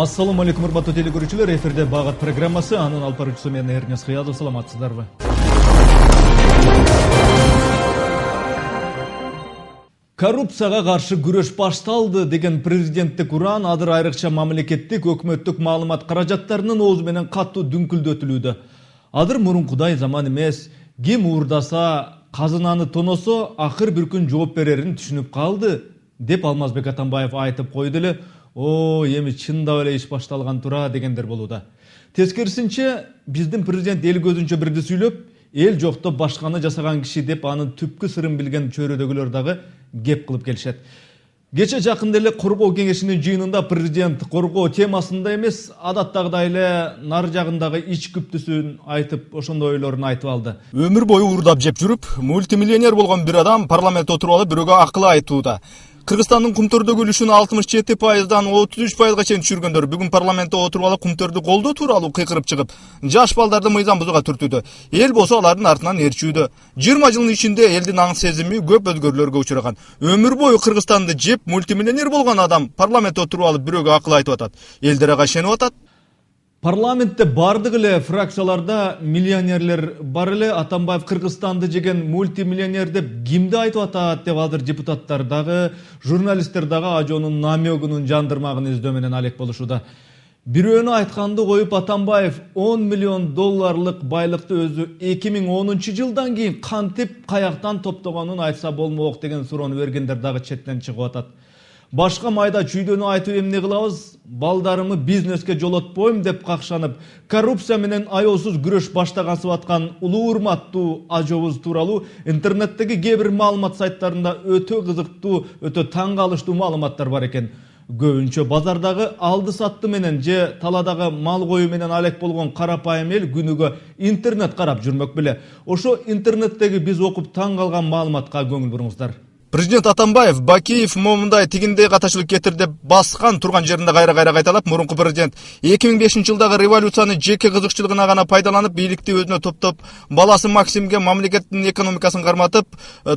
Ассаламу алейкум, урматтуу телекөрүүчүлөр. Эфирде Багат программасы. Анын алып баруучусу мен Эрнес Кыязов. Саламатсыздарбы? Коррупцияга каршы күрөш башталды деген президенттик уран азыр айрыкча мамлекеттик өкмөттүк маалымат каражаттарынын оозу менен катуу дүңкүлдөтүлүүдө. Азыр мурункудай заман эмес. Ким уурдаса, казынаны тоносо, акыр бир күн жооп берерин түшүнүп калды, деп Алмазбек Атамбаев айтып койду эле. Эми чындап эле иш башталган тура дегендер болууда. Тескерисинче, биздин президент эл көзүнчө бирди сүйлөп, эл жокто башканы жасаган киши деп анын түпкү сырын билген чөйрөдөгүлөр дагы кеп кылып келишет. Кече жакында эле коргоо кеңешинин жыйынында президент коргоо темасында эмес, адаттагыдай эле нар жагындагы ич күптүсүн айтып, ошондой ойлорун айтып алды. Өмүр бою уурдап жеп жүрүп, мультимиллионер болгон бир адам парламентте отуруп алып бирөөгө акыл айтууда. Кыргызстандын кумтөрдөгү үлүшүн 67%дан 33%га чейин түшүргөндөр бүгүн парламентте отуруп алып кумтөрдү колдоо тууралуу кыйкырып чыгып, жаш балдарды мыйзам бузууга түртүүдө. Эл болсо алардын артынан ээрчүүдө. 20 жылдын ичинде элдин аң сезими көп өзгөрүүлөргө учураган. Өмүр бою Кыргызстанды жеп мультимиллионер болгон адам парламентте отуруп алып бирөөгө акыл айтып атат. Элдер ага ишенип атат. Парламентте бардык эле фракцияларда миллионерлер бар эле. Атамбаев Кыргызстанды жеген мультимиллионер деп кимди айтып атат деп азыр депутаттар дагы, журналисттер дагы ажоонун намегунун жандырмагын издөө менен алек болушууда. Бирөөнү айтканды коюп, Атамбаев 10 миллион долларлык байлыкты өзү 2010 жылдан кийин кантип каяктан топтогонун айтса болмок деген суроону бергендер дагы четтен чыгып атат. Башка майда чүйдөнү айтып эмне кылабыз? Балдарымы бизнеске жолотпойм деп какшанып, коррупция менен аеосуз күрөш баштагансып аткан улуу урматтуу ажообуз тууралуу интернеттеги кээ бир маалымат сайттарында өтө кызыктуу, өтө таң калыштуу маалыматтар бар экен. Көбүнчө базардагы алды сатты менен же таладагы мал кою менен алек болгон карапайым эл күнүгө интернет карап жүрмөк беле. Ошо интернеттеги биз окуп таң калган маалыматка көңүл буруңуздар. Президент Атамбаев Бакиев момундай тигиндей катачылык кетир деп баскан турган жеринде кайра кайталап, мурунку президент 2005 жылдагы революцияны жеке кызыкчылыгына гана пайдаланып, бийликти өзүнө топтоп, баласы Максимге мамлекеттин экономикасын карматып,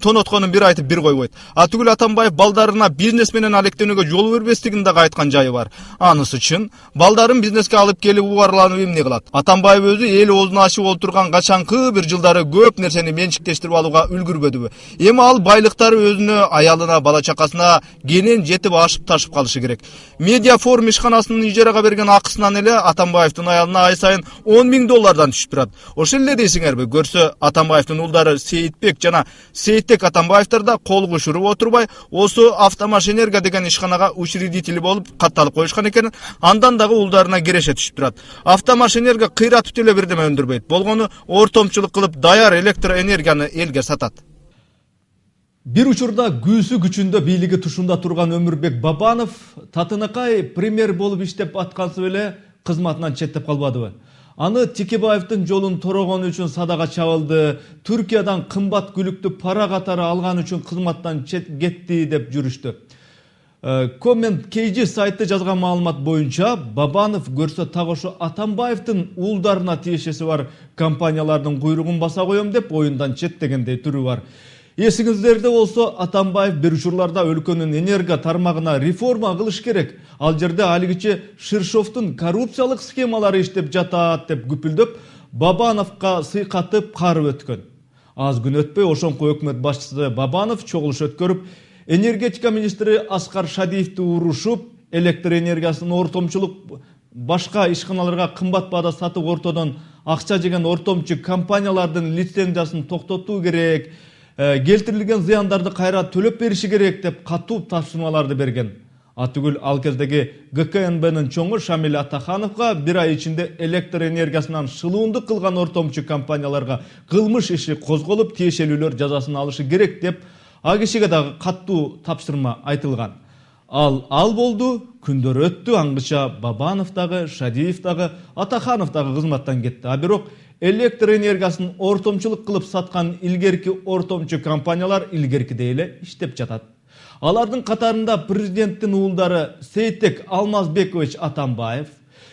тонотконун бир айтып бир койбойт. Атүгүл Атамбаев балдарына бизнес менен алектенүүгө жол бербестигин дагы айткан жайы бар. Анысы чын. Балдарын бизнеске алып келип убарланып эмне кылат? Атамбаев өзү эл оозун ачып отурган качанкы бир жылдары көп нерсени менчиктештирип алууга үлгүрбөдүбү? Эми ал байлыктары аялына, бала чакасына кенен жетип ашып ташып калышы керек. Медиа форум ишканасынын ижарага берген акысынан эле Атамбаевдин аялына ай сайын 10 000 доллардан түшүп турат. Ошол эле дейсиңерби? Көрсө Атамбаевдин уулдары Сейитбек жана Сейитбек Атамбаевдер да кол кушуруп отурбай, осу Автомашэнерго деген ишканага учредители болуп катталып коюшкан экен. Андан дагы уулдарына кереше түшүп турат. Автомашэнерго кыйратып деле бирдеме өндүрбөйт. Болгону ортомчулук кылып даяр электроэнергияны элге сатат. Бир учурда күүсү күчүндө бийлиги тушунда турган Өмүрбек Бабанов татынакай премьер болуп иштеп аткансып эле кызматынан четтеп калбадыбы? Аны Тикебаевдин жолун торогону үчүн садага чабылды, Түркиядан кымбат күлүктү пара катары алган үчүн кызматтан кетти деп жүрүштү. Коммент KG сайты жазган маалымат боюнча, Бабанов көрсө так ошо Атамбаевдин уулдарына тиешеси бар компаниялардын куйругун баса коем деп оюндан четтегендей түрү бар. Эсиңиздерде болсо, Атамбаев бир учурларда өлкөнүн энерго тармагына реформа кылыш керек. Ал жерде алигиче Ширшовдун коррупциялык схемалары иштеп жатат деп күпүлдөп, Бабановго сыйкатып карып өткөн. Аз күн өтпөй ошоңку өкмөт башчысы Бабанов чогулуш өткөрүп, энергетика министри Аскар Шадиевди урушуп, электр энергиясын ортомчулук башка ишканаларга кымбат баада сатып ортодон акча жеген ортомчу компаниялардын лицензиясын токтотуу керек, келтирилген зыяндарды кайра төлөп бериши керек деп катуу тапшырмаларды берген. Атүгүл ал кездеги ГКНБнын чоңу Шамил Атахановго бир ай ичинде электр энергиясынан шылуундук кылган ортомчу компанияларга кылмыш иши козголуп, тиешелүүлөр жазасын алышы керек деп а кишиге дагы катуу тапшырма айтылган. Ал болду, күндөр өттү, аңгыча Бабанов дагы, Шадиев дагы, Атаханов дагы кызматтан кетти. А бирок электр энергиясын ортомчулук кылып саткан илгерки ортомчу компаниялар илгеркидей эле иштеп жатат. Алардын катарында президенттин уулдары Сейитбек Алмазбекович Атамбаев,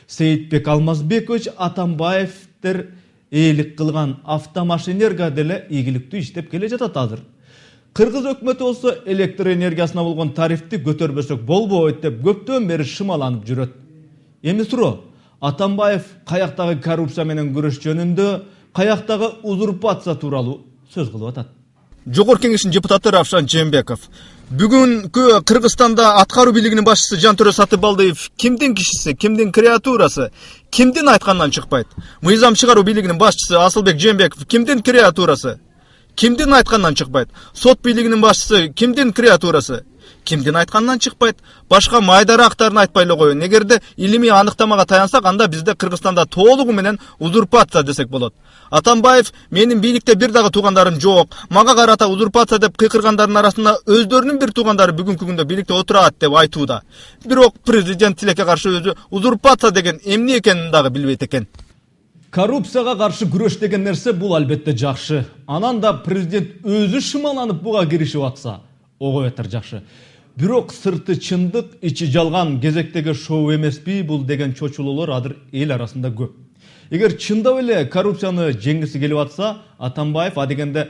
Сейитбек Алмазбекович Атамбаевдер ээлик кылган Автомашэнерго деле ийгиликтүү иштеп келе жатат азыр. Кыргыз өкмөтү болсо электр энергиясына болгон тарифти көтөрбөсөк болбойт деп көптөн бери шымаланып жүрөт. Эми суроо, Атамбаев каяктагы коррупция менен күрөш жөнүндө, каяктагы узурпация тууралуу сөз кылып атат. Жогорку кеңештин депутаты Равшан Жээнбеков. Бүгүнкү Кыргызстанда аткаруу бийлигинин башчысы Жантөрө Сатыбалдиев кимдин кишиси, кимдин креатурасы, кимдин айтканынан чыкпайт. Мыйзам чыгаруу бийлигинин башчысы Асылбек Жээнбеков кимдин креатурасы, кимдин айтканынан чыкпайт. Сот бийлигинин башчысы кимдин креатурасы, кимдин айтканынан чыкпайт. Башка майдарактарын айтпай эле коеюн. Эгерде илимий аныктамага таянсак, анда бизде Кыргызстанда толугу менен узурпация десек болот. Атамбаев менин бийликте бир дагы туугандарым жок, мага карата узурпация деп кыйкыргандардын арасында өздөрүнүн бир туугандары бүгүнкү күндө бийликте отурат деп айтууда. Бирок президент тилекке каршы өзү узурпация деген эмне экенин дагы билбейт экен. Коррупцияга каршы күрөш деген нерсе бул албетте жакшы. Анан да президент өзү шымаланып буга киришип атса, ого бетер жакшы. Бирок сырты чындык, ичи жалган, кезектеги шоу эмеспи бул деген чочулоолор азыр эл арасында көп. Эгер чындап эле коррупцияны жеңгиси келип атса, Атамбаев адегенде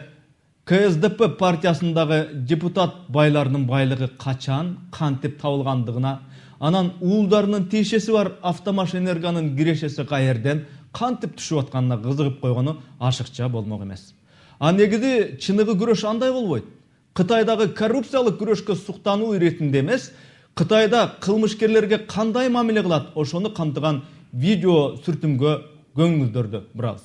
КСДП партиясындагы депутат байларынын байлыгы качан, кантип табылгандыгына, анан уулдарынын тиешеси бар Автомаш Энерганын кирешеси каерден, кантип түшүп атканына кызыгып койгону ашыкча болмок эмес. А негизи чыныгы күрөш андай болбойт. Кытайдагы коррупциялык күрөшкө суктануу иретинде эмес, Кытайда кылмышкерлерге кандай мамиле кылат, ошону камтыган видео сүртүмгө көңүлдөрдү бурабыз.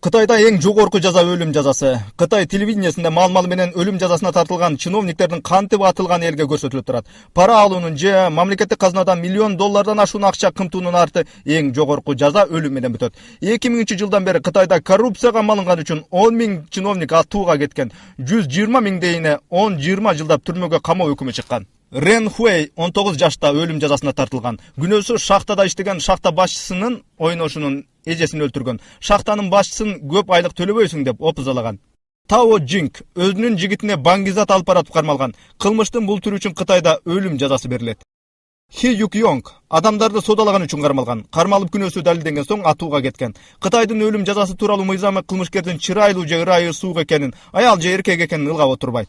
Кытайда эң жогорку жаза өлүм жазасы. Кытай телевидениесинде мал менен өлүм жазасына тартылган чиновниктердин кантип атылганы элге көрсөтүлүп турат. Пара алуунун же мамлекеттик казынадан $1 миллион ашуун акча кымтуунун арты эң жогорку жаза өлүм менен бүтөт. 2000-жылдан бери Кытайда коррупцияга малынган үчүн 10 000 чиновник атууга кеткен. 120 000 дейине 10-20 жылдап түрмөгө камоо өкүмү чыккан. Рен Хуэй 19 жашта өлүм жазасына тартылган. Күнөөсү шахтада иштеген шахта башчысынын ойношунун эжесин өлтүргөн. Шахтанын башчысын көп айлык төлөбөйсүң деп опузалаган. Тао Джинг өзүнүн жигитине баңгизат алып баратып кармалган. Кылмыштын бул түрү үчүн Кытайда өлүм жазасы берилет. Хи Юк Йонг адамдарды содалаган үчүн кармалган. Кармалып күнөөсү далилденген соң атууга кеткен. Кытайдын өлүм жазасы тууралуу мыйзамы кылмышкердин чырайлуу же ырайы суук экенин, аял же эркек экенин ылгап отурбайт.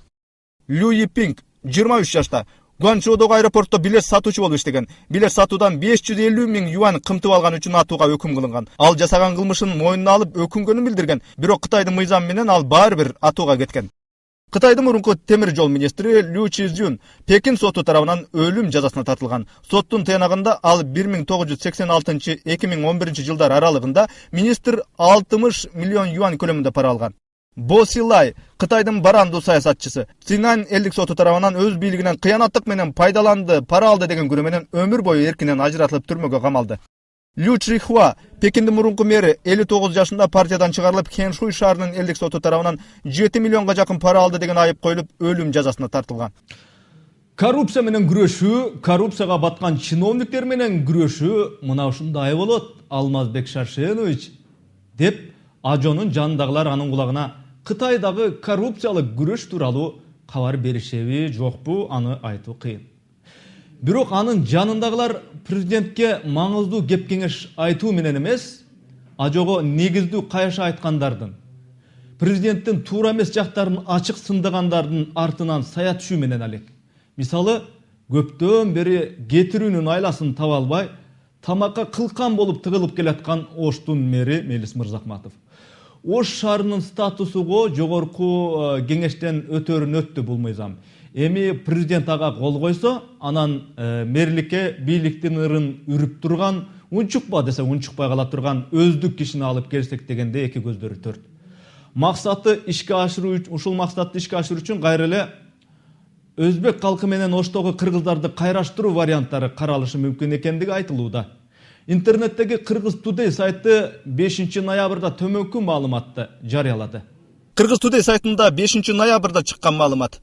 Лю Йипинг 23 жашта Гуанчжоудогу аэропортто билет сатуучу болуп иштеген. Билет сатуудан 550 000 юань кымтып алган үчүн атууга өкүм кылынган. Ал жасаган кылмышын мойнуна алып өкүнгөнүн билдирген. Бирок Кытайдын мыйзамы менен ал баары бир атууга кеткен. Кытайдын мурунку темир жол министри Лю Чизюн Пекин соту тарабынан өлүм жазасына тартылган. Соттун тыянагында ал 1986-2011 жылдар аралыгында министр 60 миллион юань көлөмүндө пара алган. Бо Силай Кытайдын барандуу саясатчысы Цинан элдик соту тарабынан өз бийлигинен кыянаттык менен пайдаланды, пара алды деген күнөө менен өмүр бою эркинен ажыратылып түрмөгө камалды. Лю Чихуа Пекиндин мурунку мэри 59 жашында партиядан чыгарылып Хэншуй шаарынын элдик соту тарабынан 7 миллионго жакын пара алды деген айып коюлуп өлүм жазасына тартылган. Коррупция менен күрөшүү, коррупцияга баткан чиновниктер менен күрөшүү мына ушундай болот, Алмазбек Шаршенович деп Ажонун жанындагылар анын кулагына Кытайдагы коррупциялык күрөш тууралуу кабар беришеби, жокпу, аны айтуу кыйын. Бирок анын жанындагылар президентке маңыздуу кеп кеңеш айтуу менен эмес, Ажого негиздүү каяша айткандардын, президенттин туура эмес жактарын ачык сындагандардын артынан сая түшүү менен алек. Мисалы, көптөн бери кетирүүнүн айласын таба албай, тамакка кылкан болуп тыгылып келаткан Оштун мэри Мелис Мырзахматов. Ош шаарынын статусуго жогорку кеңештен өтөрүн өттү бул мыйзам. Эми президент ага кол койсо, анан мэрликке бийликтин ырын үрүп турган, унчукпа десе унчукпай кала турган өздүк кишини алып келсек дегенде эки көздөрү төрт. Максаты ишке ашыруу, ушул максатты ишке ашыруу үчүн кайра эле өзбек калкы менен Оштогу кыргыздарды кайраштыруу варианттары каралышы мүмкүн экендиги айтылууда. Интернеттеги Кыргыз Today сайты 5 ноябрда төмөнкү маалыматты жарыялады. Кыргыз Today сайтында 5 ноябрда чыккан маалымат.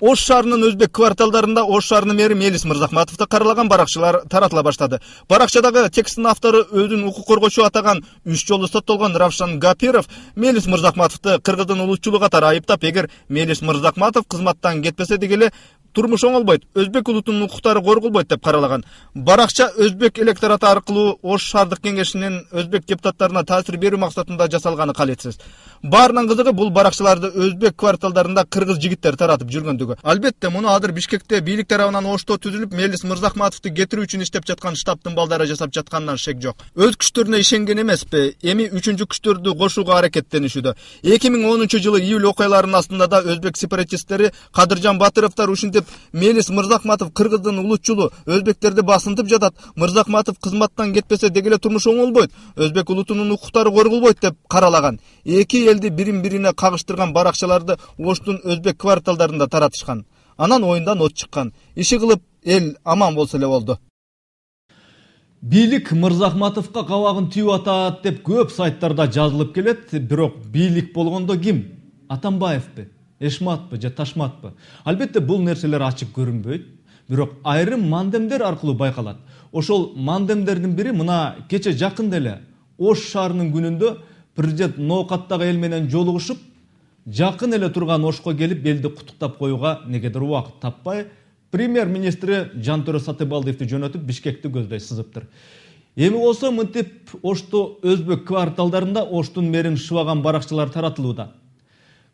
Ош шаарынын өзбек кварталдарында Ош шаарынын мэри Мелис Мырзахматовду каралаган баракчылар таратыла баштады. Баракчадагы тексттин автору өзүн укук коргоочу атаган 3 жолу соттолгон Равшан Гапиров Мелис Мырзахматовду кыргыздын улутчулугу катары айыптап, эгер Мелис Мырзахматов кызматтан кетпесе дегеле турмуш оңолбойт, өзбек улутунун укуктары корголбойт деп каралаган. Баракча өзбек электораты аркылуу Ош шаардык кеңешинин өзбек депутаттарына таасир берүү максатында жасалганы калетсиз. Баарынан кызыгы бул баракчаларды өзбек кварталдарында кыргыз жигиттер таратып жүргөндүгү. Албетте, муну азыр Бишкекте бийлик тарабынан Ошто түзүлүп, Мелис Мырзахматовду кетирүү үчүн иштеп жаткан штабтын балдары жасап жатканынан шек жок. Өз күчтөрүнө ишенген эмеспи, эми үчүнчү күчтөрдү кошууга аракеттенишүүдө. 2010-жылы июль окуяларынын астында да өзбек сепаратисттери Кадыржан Батыровдор ушинтип Мелис Мырзахматов кыргыздын улутчулу, өзбектерди басынтып жатат. Мырзахматов кызматтан кетпесе деги эле турмуш оңолбойт, өзбек улутунун укуктары корголбойт деп каралаган. Эки элди бирин-бирине кагыштырган баракчаларды Оштун өзбек кварталдарында таратышкан. Анан оюндан от чыккан. Иши кылып эл аман болсо эле болду. Бийлик Мырзахматовго кабагын түйүп атат деп көп сайттарда жазылып келет, бирок бийлик болгондо ким? Атамбаевпи, Эшматпы же Ташматпы? Албетте бул нерселер ачык көрүнбөйт, бирок айрым мандемдер аркылуу байкалат. Ошол мандемдердин бири мына кече жакында эле Ош шаарынын күнүндө президент ноокаттагы эл менен жолугушуп, жакын эле турган Ошко келип элди куттуктап коюуга негедир убакыт таппай, премьер-министри Жантөрө Сатыбалдиевди жөнөтүп Бишкекти көздөй сызыптыр. Эми болсо мынтип Ошто өзбек кварталдарында Оштун мэрин шыбаган баракчалар таратылууда.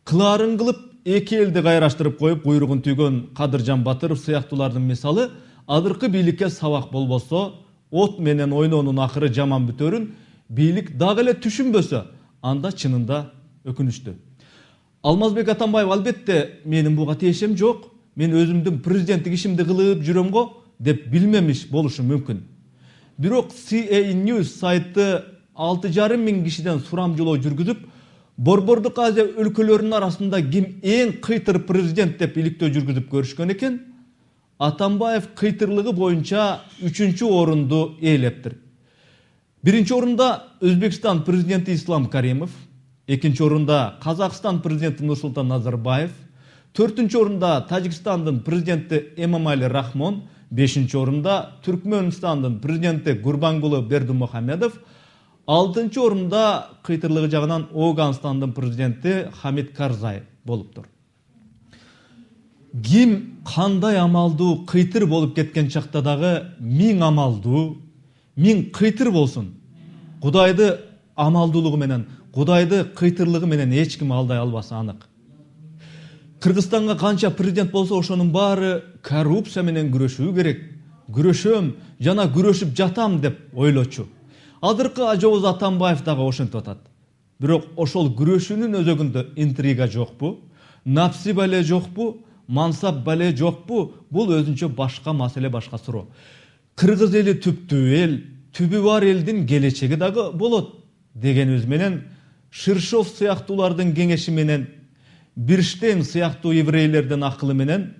Кылаарын кылып, эки элди кайраштырып коюп, буйругун түйгөн Кадыржан Батыров сыяктуулардын мисалы азыркы бийликке сабак болбосо, от менен ойноонун акыры жаман бүтөрүн бийлик дагы эле түшүнбөсө, анда чынында өкүнүчтүү. Алмазбек Атамбаев албетте менин буга тиешем жок, мен өзүмдүн президенттик ишимди кылып жүрөм го деп билмемиш болушу мүмкүн. Бирок CA News сайты 6,5 миң кишиден сурамжылоо жүргүзүп, Борбордук Азия өлкөлөрүнүн арасында ким эң кыйтыр президент деп иликтөө жүргүзүп көрүшкөн экен. Атамбаев кыйтырлыгы боюнча 3-чү орунду ээлептир. 1-чи орунда Өзбекстан президенти Ислам Каримов, 2-чи орунда Казакстан президенти Нурсултан Назарбаев, 4-чү орунда Тажикстандын президенти Эмомали Рахмон, 5-чи орунда Түркмөнстандын президенти Гурбангулы Бердимухамедов, 6-чы орунда кыйтырлыгы жагынан Оганстандын президенти Хамид Карзай болуптур. Ким кандай амалдуу кыйтыр болуп кеткен чакта дагы 1000 амалдуу, 1000 кыйтыр болсун. Кудайды амалдуулугу менен, Кудайды кыйтырлыгы менен эч ким алдай албасы анык. Кыргызстанга канча президент болсо ошонун баары коррупция менен күрөшүү керек. Күрөшөм жана күрөшүп жатам деп ойлочу. Азыркы Ажооз Атамбаев дагы ошентип атат. Бирок ошол күрөшүүнүн өзөгүндө интрига жокпу, напси бале жокпу, мансап бале жокпу? Бул өзүнчө башка маселе, башка суроо. Кыргыз эли түптүү эл, түбү бар элдин келечеги дагы болот дегенибиз менен Ширшов сыяктуулардын кеңеши менен, Бирштейн сыяктуу еврейлердин акылы менен,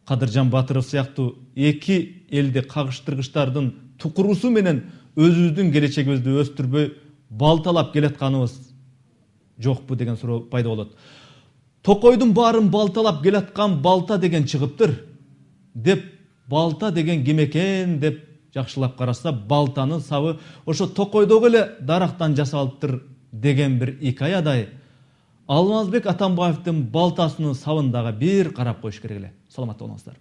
Кадыржан Батыров сыяктуу эки элди кагыштыргычтардын тукурусу менен өзүбүздүн келечегибизди өстүрбөй балталап келатканыбыз жокпу деген суроо пайда болот. Токойдун баарын балталап келаткан балта деген чыгыптыр деп, балта деген ким экен деп жакшылап караса, балтанын сабы ошо Токойдогу эле дарактан жасалыптыр деген бир икаядай Алмазбек Атамбаевдин балтасынын сабын дагы бир карап коюш керек эле. Саламатта болуңуздар.